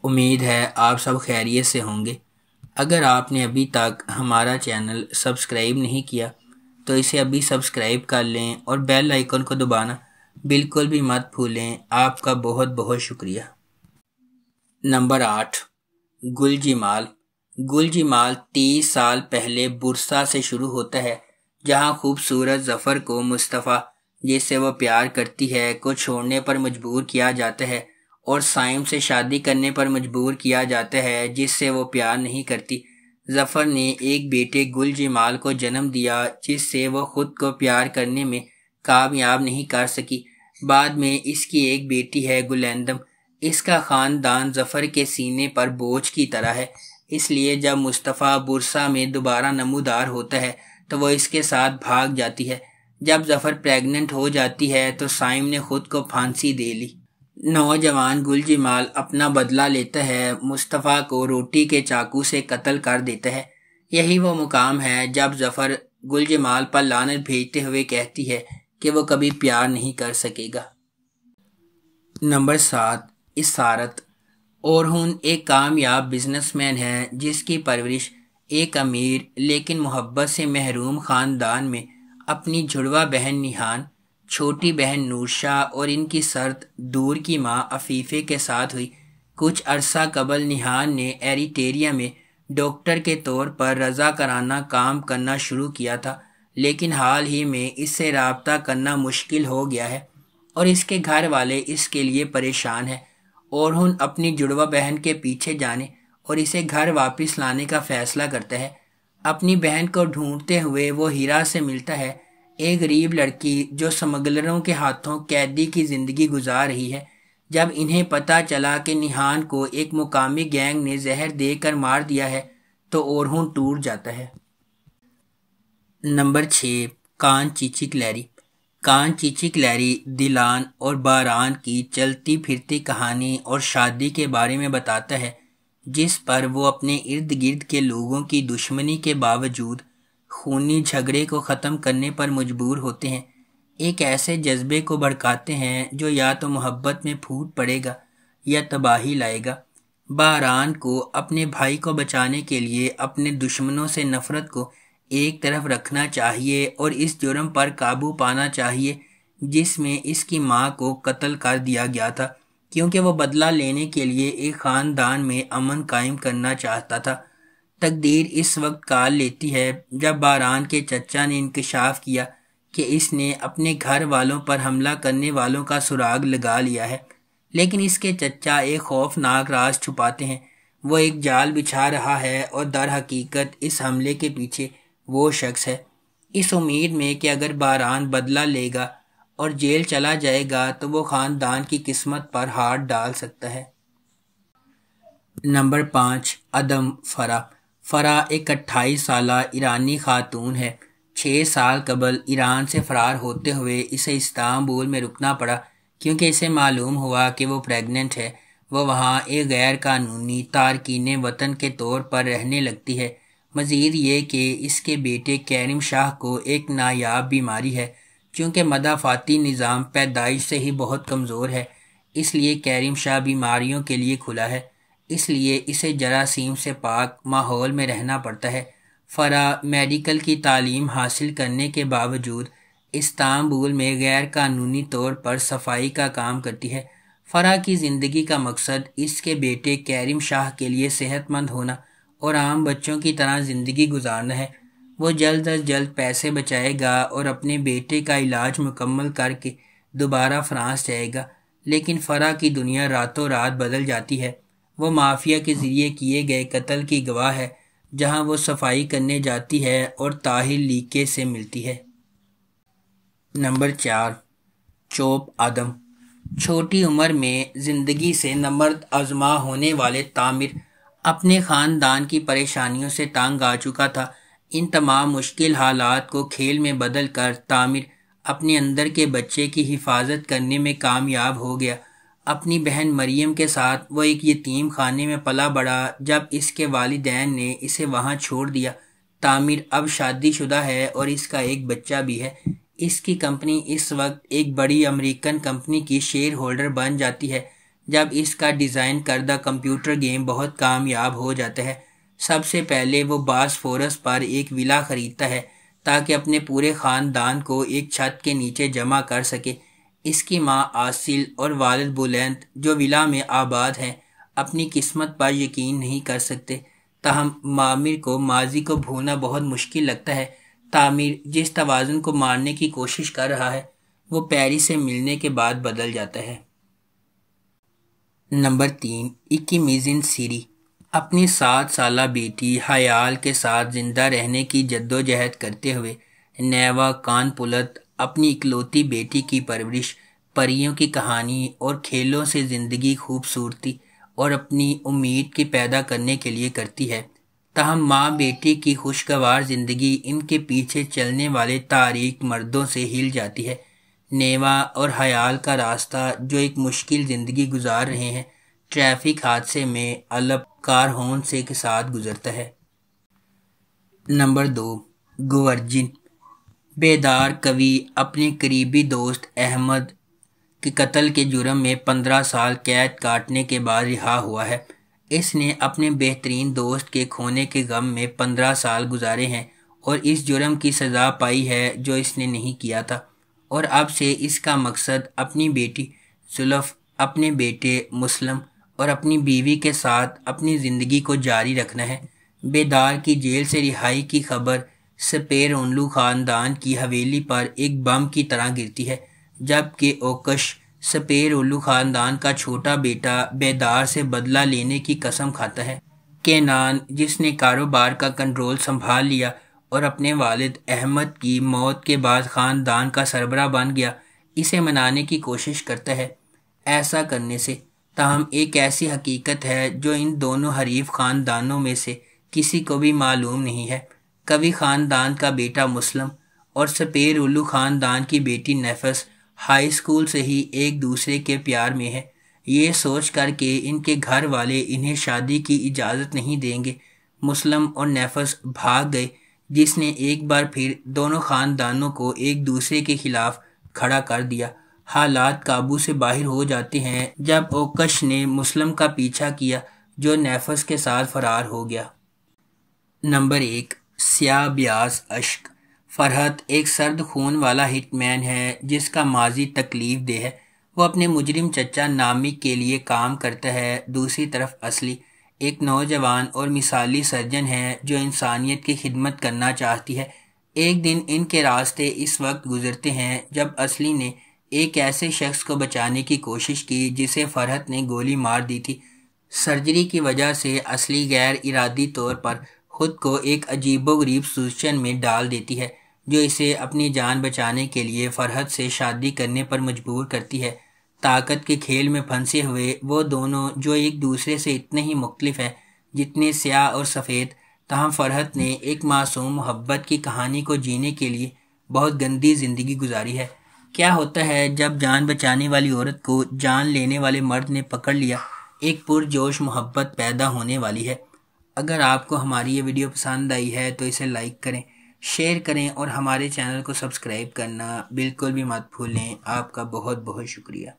امید ہے آپ سب خیریت سے ہوں گے۔ اگر آپ نے ابھی تک ہمارا چینل سبسکرائب نہیں کیا تو اسے ابھی سبسکرائب کر لیں اور بیل آئیکن کو دبانا بالکل بھی مت بھولیں۔ آپ کا بہت بہت شکریہ۔ نمبر 8، گل جمال۔ گل جمال 30 سال پہلے برسا سے شروع ہوتا ہے، جہاں خوبصورت ظفر کو مصطفیٰ، جس سے وہ پیار کرتی ہے، کو چھوڑنے پر مجبور کیا جاتا ہے اور سائم سے شادی کرنے پر مجبور کیا جاتا ہے، جس سے وہ پیار نہیں کرتی۔ ظفر نے ایک بیٹے گل جمال کو جنم دیا، جس سے وہ خود کو پیار کرنے میں کامیاب نہیں کر سکی۔ بعد میں اس کی ایک بیٹی ہے گلیندم۔ اس کا خاندان ظفر کے سینے پر بوجھ کی طرح ہے، اس لیے جب مصطفیٰ برسا میں دوبارہ نمودار ہوتا ہے تو وہ اس کے ساتھ بھاگ جاتی ہے۔ جب ظفر پریگننٹ ہو جاتی ہے تو سائم نے خود کو پھانسی دے لی۔ نوجوان گل جمال اپنا بدلہ لیتا ہے، مصطفیٰ کو روٹی کے چاقو سے قتل کر دیتا ہے۔ یہی وہ مقام ہے جب ظفر گل جمال پر لعنت بھیجتے ہوئے کہتی ہے کہ وہ کبھی پیار نہیں کر سکے گا۔ نمبر 7، اسارت۔ اورہن ایک کامیاب بزنس مین ہے جس کی پرورش ایک امیر لیکن محبت سے محروم خاندان میں اپنی جڑواں بہن نیہان، چھوٹی بہن نورشاہ اور ان کی سرد دور کی ماں عفیفے کے ساتھ ہوئی۔ کچھ عرصہ قبل نیہان نے ایریٹیریا میں ڈاکٹر کے طور پر رضاکارانہ کام کرنا شروع کیا تھا، لیکن حال ہی میں اس سے رابطہ کرنا مشکل ہو گیا ہے اور اس کے گھر والے اس کے لیے پریشان ہیں۔ اورہن اپنی جڑواں بہن کے پیچھے جانے اور اسے گھر واپس لانے کا فیصلہ کرتا ہے۔ اپنی بہن کو ڈھونڈتے ہوئے وہ ہیرا سے ملتا ہے، ایک غریب لڑکی جو سمگلروں کے ہاتھوں قیدی کی زندگی گزار رہی ہے۔ جب انہیں پتہ چلا کہ نیہان کو ایک مقامی گینگ نے زہر دے کر مار دیا ہے تو اورہن ٹوٹ جاتا ہے۔ نمبر 6، کان چیچی کلیری۔ کان چیچی کلیری دلان اور باران کی چلتی پھرتی کہانی اور شادی کے بارے میں بتاتا ہے، جس پر وہ اپنے ارد گرد کے لوگوں کی دشمنی کے باوجود خونی جھگڑے کو ختم کرنے پر مجبور ہوتے ہیں، ایک ایسے جذبے کو بھڑکاتے ہیں جو یا تو محبت میں پھوٹ پڑے گا یا تباہی لائے گا۔ باران کو اپنے بھائی کو بچانے کے لیے اپنے دشمنوں سے نفرت کو ایک طرف رکھنا چاہیے اور اس جرم پر قابو پانا چاہیے جس میں اس کی ماں کو قتل کر دیا گیا تھا، کیونکہ وہ بدلہ لینے کے لیے ایک خاندان میں امن قائم کرنا چاہتا تھا۔ تقدیر اس وقت کال لیتی ہے جب باران کے چچا نے انکشاف کیا کہ اس نے اپنے گھر والوں پر حملہ کرنے والوں کا سراغ لگا لیا ہے، لیکن اس کے چچا ایک خوفناک راز چھپاتے ہیں۔ وہ ایک جال بچھا رہا ہے اور در حقیقت اس حملے کے پیچھے وہ شخص ہے، اس امید میں کہ اگر باران بدلہ لے گا اور جیل چلا جائے گا تو وہ خاندان کی قسمت پر ہاتھ ڈال سکتا ہے۔ نمبر 5، عدم فرح۔ فرح ایک 28 سالہ ایرانی خاتون ہے۔ 6 سال قبل ایران سے فرار ہوتے ہوئے اسے استنبول میں رکنا پڑا کیونکہ اسے معلوم ہوا کہ وہ پریگننٹ ہے۔ وہ وہاں ایک غیر قانونی تارکین وطن کے طور پر رہنے لگتی ہے۔ مزید یہ کہ اس کے بیٹے کیرم شاہ کو ایک نایاب بیماری ہے۔ چونکہ مدافعتی نظام پیدائش سے ہی بہت کمزور ہے، اس لیے کیرم شاہ بیماریوں کے لیے کھلا ہے، اس لیے اسے جراثیم سے پاک ماحول میں رہنا پڑتا ہے۔ فرح میڈیکل کی تعلیم حاصل کرنے کے باوجود استنبول میں غیر قانونی طور پر صفائی کا کام کرتی ہے۔ فرح کی زندگی کا مقصد اس کے بیٹے کیرم شاہ کے لیے صحت مند ہونا اور عام بچوں کی طرح زندگی گزارنا ہے۔ وہ جلد از جلد پیسے بچائے گا اور اپنے بیٹے کا علاج مکمل کر کے دوبارہ فرانس جائے گا، لیکن فرح کی دنیا راتوں رات بدل جاتی ہے۔ وہ مافیا کے ذریعے کیے گئے قتل کی گواہ ہے، جہاں وہ صفائی کرنے جاتی ہے اور طاہر لیکے سے ملتی ہے۔ نمبر 4، چوپ آدم۔ چھوٹی عمر میں زندگی سے نمرد آزما ہونے والے تامر اپنے خاندان کی پریشانیوں سے تنگ آ چکا تھا۔ ان تمام مشکل حالات کو کھیل میں بدل کر تامر اپنے اندر کے بچے کی حفاظت کرنے میں کامیاب ہو گیا۔ اپنی بہن مریم کے ساتھ وہ ایک یتیم خانے میں پلا بڑھا جب اس کے والدین نے اسے وہاں چھوڑ دیا۔ تامر اب شادی شدہ ہے اور اس کا ایک بچہ بھی ہے۔ اس کی کمپنی اس وقت ایک بڑی امریکن کمپنی کی شیئر ہولڈر بن جاتی ہے، جب اس کا ڈیزائن کردہ کمپیوٹر گیم بہت کامیاب ہو جاتا ہے، سب سے پہلے وہ باسفورس پر ایک ولا خریدتا ہے تاکہ اپنے پورے خاندان کو ایک چھت کے نیچے جمع کر سکے۔ اس کی ماں آسل اور والد بلند، جو ولا میں آباد ہیں، اپنی قسمت پر یقین نہیں کر سکتے۔ تاہم معمر کو ماضی کو بھولنا بہت مشکل لگتا ہے۔ تعمیر جس توازن کو مارنے کی کوشش کر رہا ہے وہ پیری سے ملنے کے بعد بدل جاتا ہے۔ نمبر 3، اکیمیزن سیری۔ اپنی 7 سالہ بیٹی حیال کے ساتھ زندہ رہنے کی جدوجہد کرتے ہوئے نیوا کانپلت اپنی اکلوتی بیٹی کی پرورش پریوں کی کہانی اور کھیلوں سے زندگی خوبصورتی اور اپنی امید کی پیدا کرنے کے لیے کرتی ہے۔ تاہم ماں بیٹی کی خوشگوار زندگی ان کے پیچھے چلنے والے تاریک مردوں سے ہل جاتی ہے۔ نیوا اور حیال کا راستہ، جو ایک مشکل زندگی گزار رہے ہیں، ٹریفک حادثے میں الپ کار حادثے کے ساتھ گزرتا ہے۔ نمبر 2، گورجن۔ بیدار کوی اپنے قریبی دوست احمد کے قتل کے جرم میں 15 سال قید کاٹنے کے بعد رہا ہوا ہے۔ اس نے اپنے بہترین دوست کے کھونے کے غم میں 15 سال گزارے ہیں اور اس جرم کی سزا پائی ہے جو اس نے نہیں کیا تھا، اور اب سے اس کا مقصد اپنی بیٹی زلف، اپنے بیٹے مسلم اور اپنی بیوی کے ساتھ اپنی زندگی کو جاری رکھنا ہے۔ بیدار کی جیل سے رہائی کی خبر سپیرونلو خاندان کی حویلی پر ایک بم کی طرح گرتی ہے، جبکہ اوکش، سپیرونلو خاندان کا چھوٹا بیٹا، بیدار سے بدلہ لینے کی قسم کھاتا ہے۔ کینان، جس نے کاروبار کا کنٹرول سنبھال لیا اور اپنے والد احمد کی موت کے بعد خاندان کا سربراہ بن گیا، اسے منانے کی کوشش کرتا ہے۔ ایسا کرنے سے تاہم ایک ایسی حقیقت ہے جو ان دونوں حریف خاندانوں میں سے کسی کو بھی معلوم نہیں ہے۔ کوی خاندان کا بیٹا مسلم اور سپیرولو خاندان کی بیٹی نیفس ہائی اسکول سے ہی ایک دوسرے کے پیار میں ہے۔ یہ سوچ کر کہ ان کے گھر والے انہیں شادی کی اجازت نہیں دیں گے، مسلم اور نیفس بھاگ گئے، جس نے ایک بار پھر دونوں خاندانوں کو ایک دوسرے کے خلاف کھڑا کر دیا۔ حالات قابو سے باہر ہو جاتے ہیں جب اوکش نے مسلم کا پیچھا کیا، جو نیفس کے ساتھ فرار ہو گیا۔ نمبر 1، سیاہ بیاض اشک۔ فرحت ایک سرد خون والا ہٹ مین ہے جس کا ماضی تکلیف دہ ہے۔ وہ اپنے مجرم چچا نامک کے لیے کام کرتا ہے۔ دوسری طرف اصلی ایک نوجوان اور مثالی سرجن ہے جو انسانیت کی خدمت کرنا چاہتی ہے۔ ایک دن ان کے راستے اس وقت گزرتے ہیں جب اصلی نے ایک ایسے شخص کو بچانے کی کوشش کی جسے فرحت نے گولی مار دی تھی۔ سرجری کی وجہ سے اصلی غیر ارادی طور پر خود کو ایک عجیب و غریب سچویشن میں ڈال دیتی ہے جو اسے اپنی جان بچانے کے لیے فرحت سے شادی کرنے پر مجبور کرتی ہے۔ طاقت کے کھیل میں پھنسے ہوئے وہ دونوں، جو ایک دوسرے سے اتنے ہی مختلف ہیں جتنے سیاہ اور سفید، تاہم فرحت نے ایک معصوم محبت کی کہانی کو جینے کے لیے بہت گندی زندگی گزاری ہے۔ کیا ہوتا ہے جب جان بچانے والی عورت کو جان لینے والے مرد نے پکڑ لیا؟ ایک پرجوش محبت پیدا ہونے والی ہے۔ اگر آپ کو ہماری یہ ویڈیو پسند آئی ہے تو اسے لائک کریں، شیئر کریں اور ہمارے چینل کو سبسکرائب کرنا بالکل بھی مت بھولیں۔ آپ کا بہت بہت شکریہ۔